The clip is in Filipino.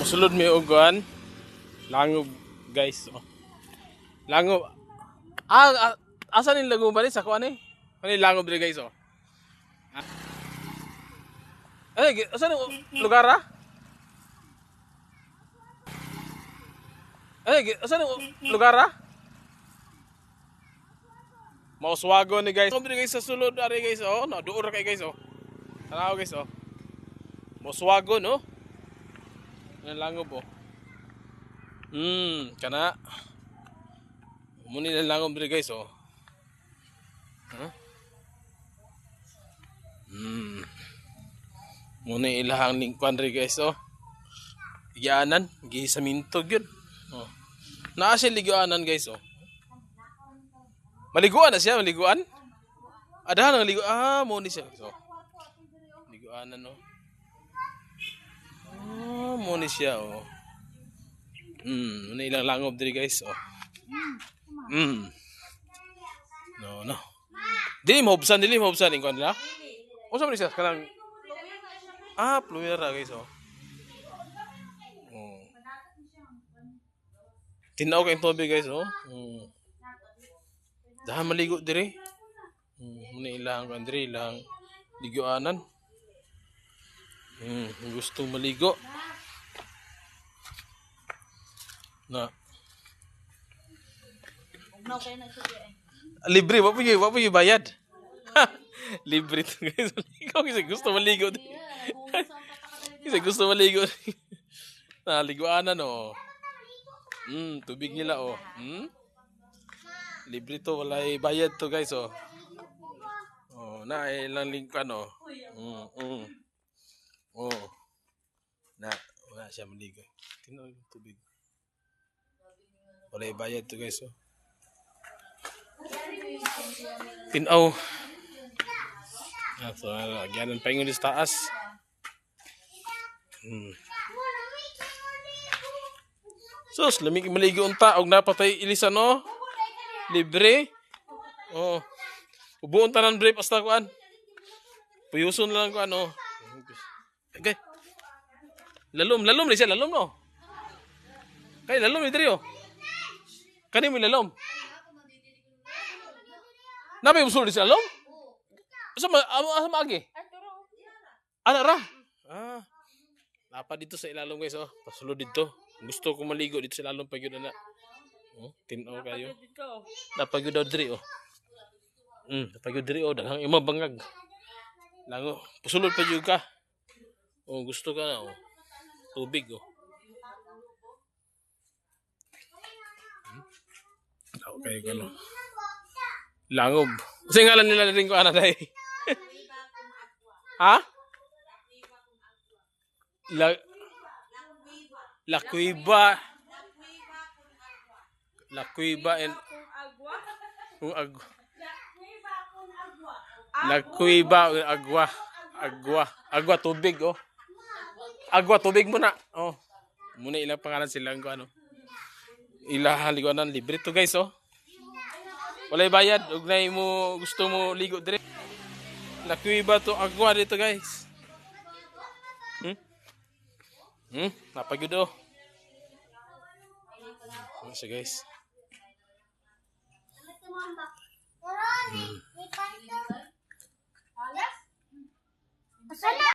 Musulod may ugan. Langob guys. Oh. Langob. Asa ni langob ba ni sa kuan eh? Ano langob diri guys oh. Asa ni lugar ah? Asa ni lugar ah? Mauswago ni guys. Diri guys sa sulod ari guys oh. No, duor kay guys oh. Tanaw guys oh. Mauswago no. Yan langob oh. Kana. Muni na langob diri guys oh. Huh? Muna ilahang lingkuan rin guys oh. Ligaanan, gisamintog yun. Oh. Naa siya ligaanan guys oh. Maliguan na siya, maliguan. Adahan ng liguan. Muna siya. So, liguanan oh. Muna siya oh. Muna ilang langob diri guys oh. No. Dili mahubsan lingkuan nila. O sa siya kanang plumera guys oh. Tinaw kay tubig guys oh. Dahan maligo dire. Muna ilang kan dire ilang liguanan. Gusto maligo. Na. Libre, wa pa bayad. Libre to guys. Ikaw kasi gusto maligo. Kasi gusto maligo. Liguanan oh. Tubig nila oh. Libre to, wala bayad to guys oh. Oh, na ilang lingkuan oh. Oh. Wala siya maligo. Tingnan yung tubig. Wala bayad to guys oh. Tinaw. So, gyanan pa yung sa taas. Sus, lamig maligo unta og napatay ilisan no. Libre. Oh. Ubuon tanan brief hasta kuan. Puyuson lang kuan oh. Okay. Lalom ni siya, lalom no. Kay lalom ni diri oh. Kani mo lalom. Nabi usul di siya lalom? Asa maagi? Ana ra. Napa dito sa ilalom guys oh. Pasulod dito. Gusto ko maligo dito sa ilalom pag yun na. Oh, tinaw kayo. Napag yun daw diri oh. Napag yun diri oh. Daghang ima bangag. Lango. Pasulod pa yun ka. Oh, gusto ka na oh. Tubig oh. Okay, gano. Langob. Kasi ngalan nila rin ko ana dai. Ha? La Cuiva and agua. La Cuiva agua tubig oh. Agua tubig muna. Oh. Muna ilang pangalan silang ko ano. Ila liguanan libre to guys oh. Walay bayad ug nay mo gusto mo ligo dire. La Cuiva to agua dito guys. Napagod oh. Ano siya guys?